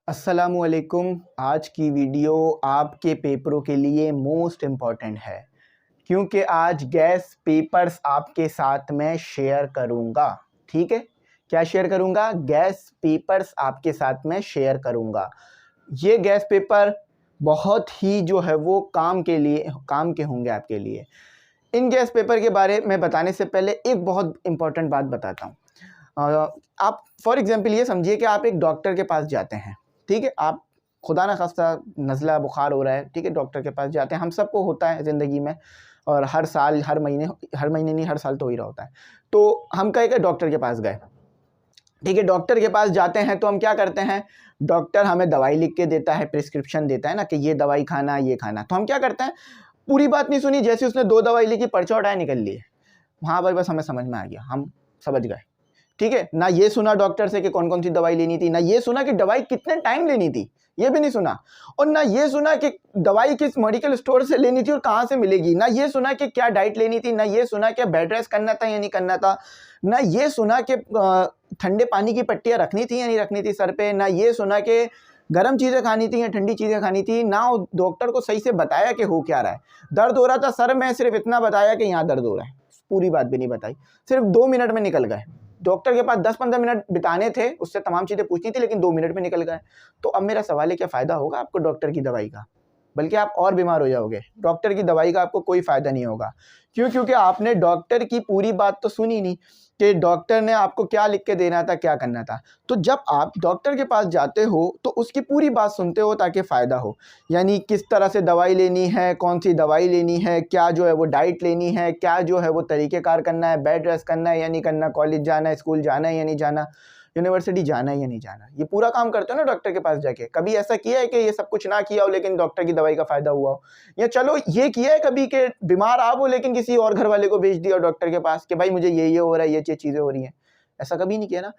अस्सलामुअलैकुम। आज की वीडियो आपके पेपरों के लिए मोस्ट इम्पॉर्टेंट है क्योंकि आज गैस पेपर्स आपके साथ में शेयर करूंगा। ठीक है, क्या शेयर करूंगा? गैस पेपर्स आपके साथ में शेयर करूंगा। ये गैस पेपर बहुत ही जो है वो काम के होंगे आपके लिए। इन गैस पेपर के बारे में बताने से पहले एक बहुत इम्पॉर्टेंट बात बताता हूँ। आप फॉर एग्जांपल ये समझिए कि आप एक डॉक्टर के पास जाते हैं। ठीक है, आप खुदा ना खास्ता नज़ला बुखार हो रहा है, ठीक है, डॉक्टर के पास जाते हैं। हम सबको होता है ज़िंदगी में, और हर साल हर महीने नहीं, हर साल तो हो ही रहा होता है। तो हम कहे कि डॉक्टर के पास गए, ठीक है, डॉक्टर के पास जाते हैं तो हम क्या करते हैं? डॉक्टर हमें दवाई लिख के देता है, प्रिस्क्रिप्शन देता है ना कि ये दवाई खाना, ये खाना। तो हम क्या करते हैं? पूरी बात नहीं सुनी, जैसे उसने 2 दवाई लिखी, पर्चा उठाया, निकल लिए। हाँ भाई, बस हमें समझ में आ गया, हम समझ गए। ठीक है, ना ये सुना डॉक्टर से कि कौन कौन सी दवाई लेनी थी, ना ये सुना कि दवाई कितने टाइम लेनी थी, ये भी नहीं सुना। और ना ये सुना कि दवाई किस मेडिकल स्टोर से लेनी थी और कहाँ से मिलेगी। ना ये सुना कि क्या डाइट लेनी थी, ना ये सुना कि बेड रेस्ट करना था या नहीं करना था। ना ये सुना कि ठंडे पानी की पट्टियाँ रखनी थी या नहीं रखनी थी सर पे। ना ये सुना कि गर्म चीज़ें खानी थी या ठंडी चीज़ें खानी थी। ना डॉक्टर को सही से बताया कि हो क्या रहा है। दर्द हो रहा था सर में, सिर्फ इतना बताया कि यहाँ दर्द हो रहा है, पूरी बात भी नहीं बताई। सिर्फ 2 मिनट में निकल गए। डॉक्टर के पास 10-15 मिनट बिताने थे, उससे तमाम चीज़ें पूछनी थी, लेकिन 2 मिनट में निकल गए। तो अब मेरा सवाल है, क्या फ़ायदा होगा आपको डॉक्टर की दवाई का? बल्कि आप और बीमार हो जाओगे। डॉक्टर की दवाई का आपको कोई फ़ायदा नहीं होगा। क्यों? क्योंकि आपने डॉक्टर की पूरी बात तो सुनी नहीं कि डॉक्टर ने आपको क्या लिख के देना था, क्या करना था। तो जब आप डॉक्टर के पास जाते हो तो उसकी पूरी बात सुनते हो ताकि फ़ायदा हो। यानी किस तरह से दवाई लेनी है, कौन सी दवाई लेनी है, क्या जो है वो डाइट लेनी है, क्या जो है वो तरीक़ेकार करना है, बेड रेस्ट करना है या नहीं करना, कॉलेज जाना है, स्कूल जाना है या नहीं जाना, यूनिवर्सिटी जाना है या नहीं जाना। ये पूरा काम करते हो ना डॉक्टर के पास जाके। कभी ऐसा किया है कि ये सब कुछ ना किया हो लेकिन डॉक्टर की दवाई का फ़ायदा हुआ हो? या चलो ये किया है कभी कि बीमार आप हो लेकिन किसी और घर वाले को भेज दिया डॉक्टर के पास कि भाई मुझे ये हो रहा है, ये चीज़ें हो रही हैं? ऐसा कभी नहीं किया ना।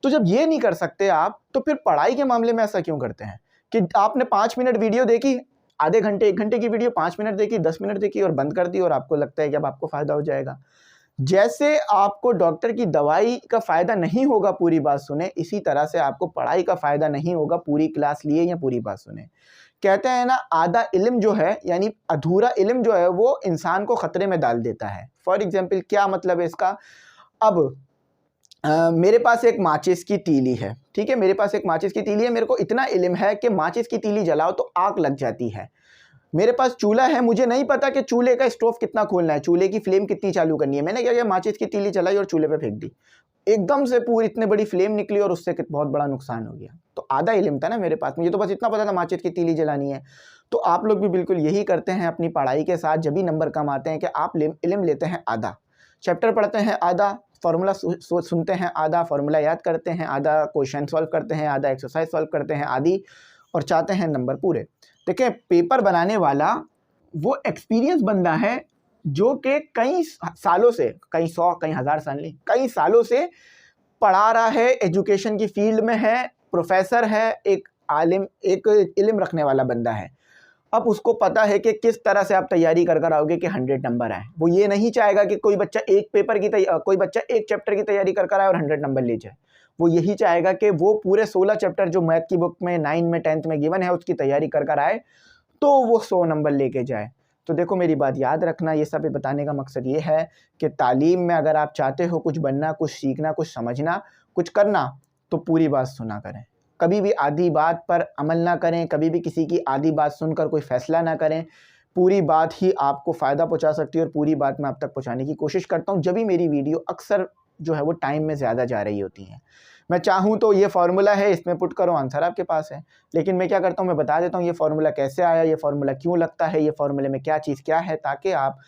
तो जब ये नहीं कर सकते आप, तो फिर पढ़ाई के मामले में ऐसा क्यों करते हैं कि आपने 5 मिनट वीडियो देखी, आधे घंटे 1 घंटे की वीडियो 5 मिनट देखी, 10 मिनट देखी और बंद कर दी, और आपको लगता है कि अब आपको फ़ायदा हो जाएगा। जैसे आपको डॉक्टर की दवाई का फ़ायदा नहीं होगा पूरी बात सुने, इसी तरह से आपको पढ़ाई का फ़ायदा नहीं होगा पूरी क्लास लिए या पूरी बात सुने। कहते हैं ना, आधा इल्म जो है, यानी अधूरा इल्म जो है, वो इंसान को ख़तरे में डाल देता है। फॉर एग्जाम्पल, क्या मतलब है इसका? अब मेरे पास एक माचिस की तीली है, ठीक है, मेरे पास एक माचिस की तीली है। मेरे को इतना इल्म है कि माचिस की तीली जलाओ तो आग लग जाती है। मेरे पास चूल्हा है, मुझे नहीं पता कि चूल्हे का स्टोव कितना खोलना है, चूल्हे की फ्लेम कितनी चालू करनी है। मैंने क्या किया, माचिस की तीली जलाई और चूल्हे पे फेंक दी। एकदम से पूरी इतनी बड़ी फ्लेम निकली और उससे बहुत बड़ा नुकसान हो गया। तो आधा इल्म था ना मेरे पास, मुझे तो बस इतना पता था माचिस की तीली जलानी है। तो आप लोग भी बिल्कुल यही करते हैं अपनी पढ़ाई के साथ। जब भी नंबर कम आते हैं कि आप इल्म लेते हैं आधा, चैप्टर पढ़ते हैं आधा, फार्मूला सुनते हैं आधा, फार्मूला याद करते हैं आधा, क्वेश्चन सॉल्व करते हैं आधा, एक्सरसाइज सॉल्व करते हैं आधी, और चाहते हैं नंबर पूरे। देखिए, पेपर बनाने वाला वो एक्सपीरियंस बंदा है जो कि कई सालों से, कई 100 कई 1000 साल नहीं, कई सालों से पढ़ा रहा है, एजुकेशन की फील्ड में है, प्रोफेसर है, एक आलिम, एक इल्म रखने वाला बंदा है। अब उसको पता है कि किस तरह से आप तैयारी कर आओगे कि 100 नंबर आए। वो ये नहीं चाहेगा कि कोई बच्चा एक चैप्टर की तैयारी कर आए और 100 नंबर ले जाए। वो यही चाहेगा कि वो पूरे 16 चैप्टर जो मैथ की बुक में 9 में 10th में गिवन है उसकी तैयारी कर आए, तो वो 100 नंबर लेके जाए। तो देखो, मेरी बात याद रखना, ये सब बताने का मकसद ये है कि तालीम में अगर आप चाहते हो कुछ बनना, कुछ सीखना, कुछ समझना, कुछ करना, तो पूरी बात सुना करें। कभी भी आधी बात पर अमल ना करें, कभी भी किसी की आधी बात सुनकर कोई फ़ैसला ना करें। पूरी बात ही आपको फ़ायदा पहुंचा सकती है, और पूरी बात मैं आप तक पहुंचाने की कोशिश करता हूं। जब भी मेरी वीडियो अक्सर जो है वो टाइम में ज़्यादा जा रही होती हैं, मैं चाहूँ तो ये फार्मूला है, इसमें पुट करो, आंसर आपके पास है। लेकिन मैं क्या करता हूँ, मैं बता देता हूँ ये फार्मूला कैसे आया, ये फार्मूला क्यों लगता है, ये फार्मूले में क्या चीज़ क्या है, ताकि आप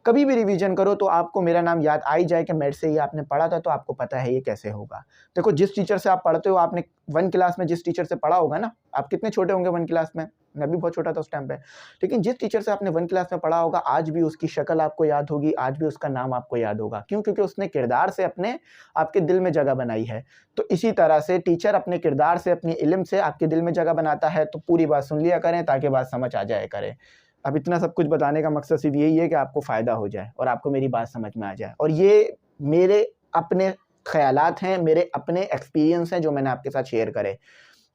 कभी भी रिवीजन करो तो आपको मेरा नाम याद आ ही जाए कि मेरे से ये आपने पढ़ा था, तो आपको पता है ये कैसे होगा। देखो, जिस टीचर से आप पढ़ते हो, आपने 1 क्लास में जिस टीचर से पढ़ा होगा ना, आप कितने छोटे होंगे 1 क्लास में, मैं भी बहुत छोटा था उस टाइम पे, लेकिन जिस टीचर से आपने 1 क्लास में पढ़ा होगा, आज भी उसकी शक्ल आपको याद होगी, आज भी उसका नाम आपको याद होगा। क्यों? क्योंकि उसने किरदार से आपके दिल में जगह बनाई है। तो इसी तरह से टीचर अपने किरदार से, अपनी इल्म से आपके दिल में जगह बनाता है। तो पूरी बात सुन लिया करें ताकि बात समझ आ जाए करे। अब इतना सब कुछ बताने का मकसद सिर्फ यही है कि आपको फ़ायदा हो जाए और आपको मेरी बात समझ में आ जाए। और ये मेरे अपने ख़यालात हैं, मेरे अपने एक्सपीरियंस हैं जो मैंने आपके साथ शेयर करे।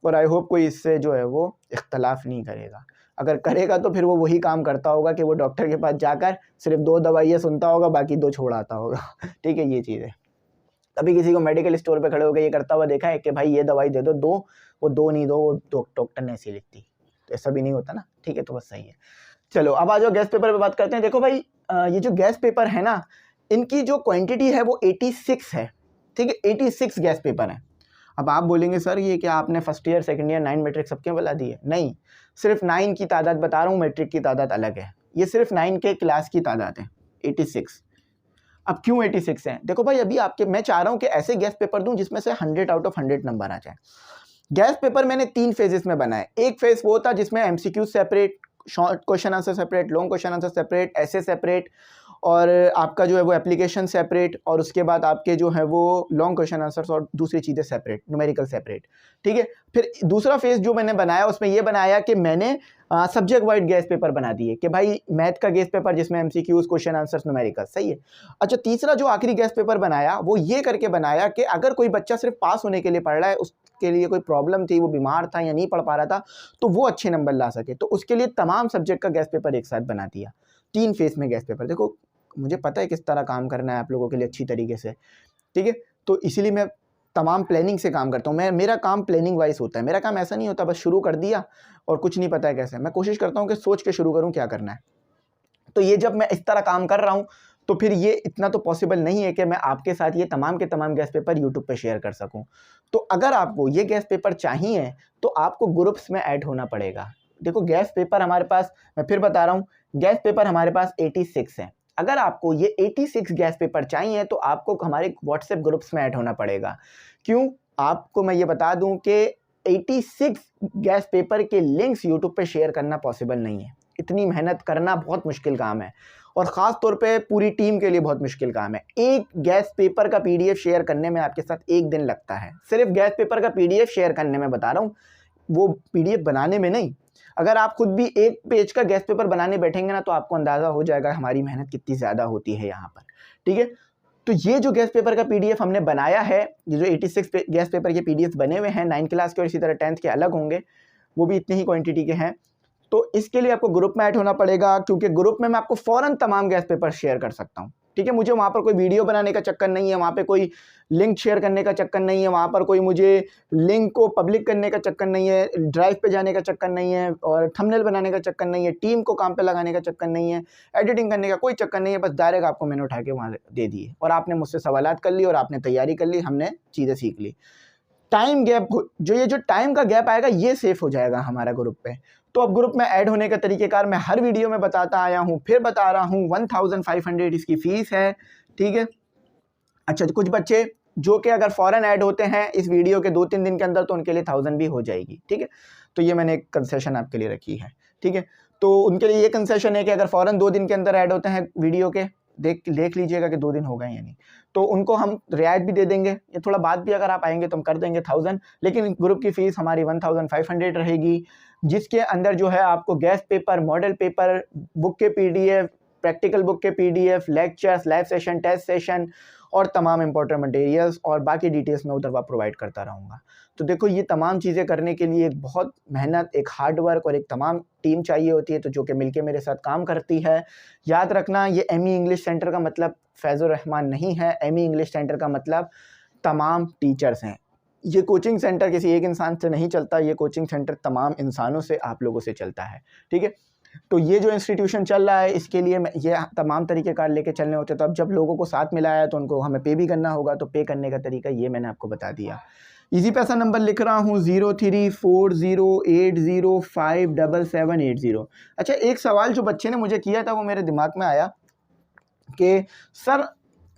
और आई होप कोई इससे जो है वो इख्तलाफ नहीं करेगा। अगर करेगा तो फिर वो वही काम करता होगा कि वो डॉक्टर के पास जाकर सिर्फ 2 दवाइयाँ सुनता होगा, बाकी 2 छोड़ आता होगा। ठीक है, ये चीज़ है। कभी किसी को मेडिकल स्टोर पे खड़े होकर ये करता हुआ देखा है कि भाई ये दवाई दे दो, 2, वो 2 नहीं दो, वो डॉक्टर ने ऐसी लिखती, तो ऐसा भी नहीं होता ना। ठीक है, तो बस सही है। चलो अब आ जाओ गैस पेपर पे बात करते हैं। देखो भाई ये जो गैस पेपर है ना, इनकी जो क्वांटिटी है वो 86 है। ठीक है, 86 गैस पेपर है। अब आप बोलेंगे सर ये क्या आपने first year, second year, 9 matric सबके बता दिए? नहीं, सिर्फ 9 की तादाद बता रहा हूँ, मैट्रिक की तादाद अलग है। ये सिर्फ 9 के क्लास की तादाद है 86। अब क्यों 86 है? देखो भाई अभी आपके मैं चाह रहा हूँ कि ऐसे गैस पेपर दूं जिसमें से 100 आउट ऑफ 100 नंबर आ जाए। गैस पेपर मैंने 3 फेजेस में बनाए। एक फेज वो था जिसमें MCQ separate, short question answer separate, long question answer separate, ऐसे सेपरेट, और आपका जो है वो एप्लीकेशन सेपरेट, और उसके बाद आपके जो है वो लॉन्ग क्वेश्चन आंसर्स और दूसरी चीज़ें सेपरेट, न्यूमेरिकल सेपरेट। ठीक है, फिर दूसरा फेज जो मैंने बनाया उसमें ये बनाया कि मैंने सब्जेक्ट वाइड गैस पेपर बना दिए कि भाई मैथ का गैस पेपर जिसमें एमसीक्यूज, क्वेश्चन आंसर्स, न्यूमेरिकल। सही है। अच्छा, तीसरा जो आखिरी गैस पेपर बनाया वो ये करके बनाया कि अगर कोई बच्चा सिर्फ पास होने के लिए पढ़ रहा है, उसके लिए कोई प्रॉब्लम थी, वो बीमार था या नहीं पढ़ पा रहा था, तो वो अच्छे नंबर ला सके, तो उसके लिए तमाम सब्जेक्ट का गैस पेपर एक साथ बना दिया। 3 फेज में गैस पेपर। देखो मुझे पता है किस तरह काम करना है आप लोगों के लिए अच्छी तरीके से। ठीक है, तो इसीलिए मैं तमाम प्लानिंग से काम करता हूँ। मेरा काम प्लानिंग वाइज होता है। मेरा काम ऐसा नहीं होता बस शुरू कर दिया और कुछ नहीं पता है कैसे। मैं कोशिश करता हूँ कि सोच के शुरू करूँ क्या करना है। तो ये जब मैं इस तरह काम कर रहा हूँ तो फिर ये इतना तो पॉसिबल नहीं है कि मैं आपके साथ ये तमाम के तमाम गैस पेपर यूट्यूब पे शेयर कर सकूँ। तो अगर आपको ये गैस पेपर चाहिए तो आपको ग्रुप्स में ऐड होना पड़ेगा। देखो गैस पेपर हमारे पास, मैं फिर बता रहा हूँ, गैस पेपर हमारे पास 86 है। अगर आपको ये 86 गैस पेपर चाहिए तो आपको हमारे व्हाट्सएप ग्रुप्स में ऐड होना पड़ेगा। क्यों? आपको मैं ये बता दूं कि 86 गैस पेपर के लिंक्स यूट्यूब पे शेयर करना पॉसिबल नहीं है। इतनी मेहनत करना बहुत मुश्किल काम है और ख़ास तौर पे पूरी टीम के लिए बहुत मुश्किल काम है। एक गैस पेपर का पीडीएफ शेयर करने में आपके साथ 1 दिन लगता है। सिर्फ गैस पेपर का पीडीएफ शेयर करने में बता रहा हूँ, वो पीडीएफ बनाने में नहीं। अगर आप खुद भी 1 पेज का गैस पेपर बनाने बैठेंगे ना तो आपको अंदाज़ा हो जाएगा हमारी मेहनत कितनी ज़्यादा होती है यहाँ पर। ठीक है, तो ये जो गैस पेपर का पीडीएफ हमने बनाया है, ये जो 86 गैस पेपर के पीडीएफ बने हुए हैं 9 क्लास के और इसी तरह 10th के अलग होंगे, वो भी इतनी ही क्वांटिटी के हैं। तो इसके लिए आपको ग्रुप में ऐड होना पड़ेगा, क्योंकि ग्रुप में मैं आपको फ़ौरन तमाम गैस पेपर शेयर कर सकता हूँ। ठीक है, मुझे वहाँ पर कोई वीडियो बनाने का चक्कर नहीं है, वहाँ पे कोई लिंक शेयर करने का चक्कर नहीं है, वहाँ पर कोई मुझे लिंक को पब्लिक करने का चक्कर नहीं है, ड्राइव पे जाने का चक्कर नहीं है, और थंबनेल बनाने का चक्कर नहीं है, टीम को काम पे लगाने का चक्कर नहीं है, एडिटिंग करने का कोई चक्कर नहीं है। बस डायरेक्ट आपको मैंने उठा के वहाँ दे दिए और आपने मुझसे सवालात कर ली और आपने तैयारी कर ली, हमने चीज़ें सीख ली। टाइम गैप, ये जो टाइम का गैप आएगा ये सेफ हो जाएगा हमारा ग्रुप पे। तो अब ग्रुप में ऐड होने का तरीकेकार मैं हर वीडियो में बताता आया हूँ, फिर बता रहा हूँ। 1500 इसकी फ़ीस है। ठीक है, अच्छा कुछ बच्चे जो कि अगर फ़ौरन ऐड होते हैं इस वीडियो के 2-3 दिन के अंदर तो उनके लिए 1000 भी हो जाएगी। ठीक है, तो ये मैंने एक कंसेशन आपके लिए रखी है। ठीक है, तो उनके लिए ये कंसेशन है कि अगर फ़ौरन 2 दिन के अंदर ऐड होते हैं वीडियो के, देख लीजिएगा कि 2 दिन हो गए या नहीं, तो उनको हम रियायत भी दे देंगे। ये थोड़ा बाद भी अगर आप आएंगे तो हम कर देंगे 1000, लेकिन ग्रुप की फ़ीस हमारी 1500 रहेगी, जिसके अंदर जो है आपको guess paper, model paper, book के पीडीएफ, प्रैक्टिकल बुक के PDF, lectures, live session, test session और तमाम इंपॉर्टेंट मटेरियल्स और बाकी डिटेल्स मैं उधर प्रोवाइड करता रहूँगा। तो देखो ये तमाम चीज़ें करने के लिए एक बहुत मेहनत, एक हार्ड वर्क और एक तमाम टीम चाहिए होती है, तो जो कि मिलके मेरे साथ काम करती है। याद रखना, ये एमई इंग्लिश सेंटर का मतलब फैज़ुर रहमान नहीं है। एमई इंग्लिश सेंटर का मतलब तमाम टीचर्स हैं। ये कोचिंग सेंटर किसी एक इंसान से नहीं चलता, ये कोचिंग सेंटर तमाम इंसानों से, आप लोगों से चलता है। ठीक है, तो ये जो इंस्टीट्यूशन चल रहा है इसके लिए ये तमाम तरीक़ेकार लेके चलने होते हैं। तो अब जब लोगों को साथ मिलाया है तो उनको हमें पे भी करना होगा, तो पे करने का तरीका ये मैंने आपको बता दिया। इजी पैसा नंबर लिख रहा हूँ 034080577780। अच्छा, एक सवाल जो बच्चे ने मुझे किया था वो मेरे दिमाग में आया कि सर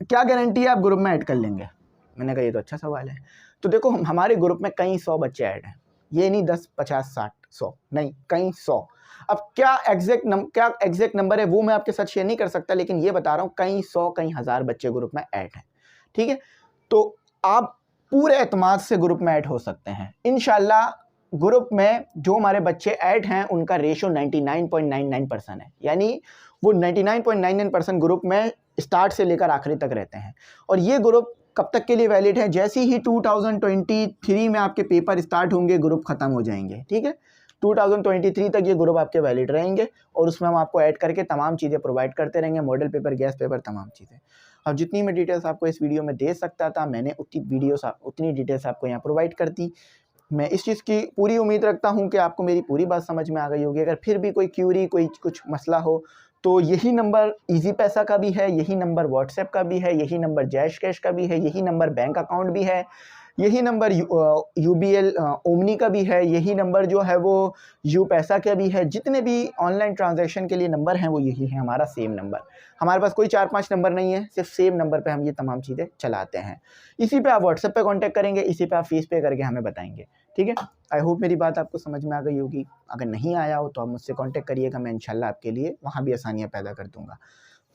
क्या गारंटी है आप ग्रुप में ऐड कर लेंगे? मैंने कहा ये तो अच्छा सवाल है। तो देखो हमारे ग्रुप में कई 100 बच्चे ऐड हैं, ये नहीं 10, 50, 60, 100 नहीं, कई 100। अब क्या एग्जैक्ट नंबर है वो मैं आपके साथ शेयर नहीं कर सकता, लेकिन ये बता रहा हूँ कई 100, कई 1000 बच्चे ग्रुप में ऐड हैं। ठीक है, तो आप पूरे एतमाद से ग्रुप में ऐड हो सकते हैं इंशाल्लाह। ग्रुप में जो हमारे बच्चे ऐड हैं उनका रेशो 99.99% है, यानी वो 99.99% ग्रुप में स्टार्ट से लेकर आखिरी तक रहते हैं। और ये ग्रुप कब तक के लिए वैलिड है? जैसे ही 2023 में आपके पेपर स्टार्ट होंगे ग्रुप खत्म हो जाएंगे, ठीक है। 2023 तक ये ग्रुप आपके वैलिड रहेंगे और उसमें हम आपको ऐड करके तमाम चीज़ें प्रोवाइड करते रहेंगे, मॉडल पेपर, गैस पेपर, तमाम चीज़ें। अब जितनी मैं डिटेल्स आपको इस वीडियो में दे सकता था मैंने उतनी डिटेल्स आपको यहाँ प्रोवाइड कर दी। मैं इस चीज़ की पूरी उम्मीद रखता हूँ कि आपको मेरी पूरी बात समझ में आ गई होगी। अगर फिर भी कोई क्यूरी, कोई कुछ मसला हो तो यही नंबर ईजी पैसा का भी है, यही नंबर व्हाट्सएप का भी है, यही नंबर जैश कैश का भी है, यही नंबर बैंक अकाउंट भी है, यही नंबर UBL ओमनी का भी है, यही नंबर जो है वो यू पैसा का भी है। जितने भी ऑनलाइन ट्रांजैक्शन के लिए नंबर हैं वो यही है, हमारा सेम नंबर। हमारे पास कोई 4-5 नंबर नहीं है, सिर्फ सेम नंबर पे हम ये तमाम चीज़ें चलाते हैं। इसी पे आप व्हाट्सएप पे कांटेक्ट करेंगे, इसी पे आप फीस पे करके हमें बताएंगे, ठीक है। आई होप मेरी बात आपको समझ में आ गई होगी। अगर नहीं आया हो तो आप मुझसे कांटेक्ट करिएगा, मैं इंशाल्लाह आपके लिए वहाँ भी आसानियाँ पैदा कर दूँगा।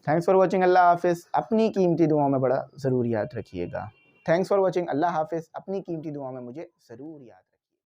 Thanks for watching. अल्लाह हाफिज़। अपनी कीमती दुआओं में बड़ा ज़रूर याद रखिएगा। Thanks for watching. अल्लाह हाफिज़। अपनी कीमती दुआओं में मुझे ज़रूर याद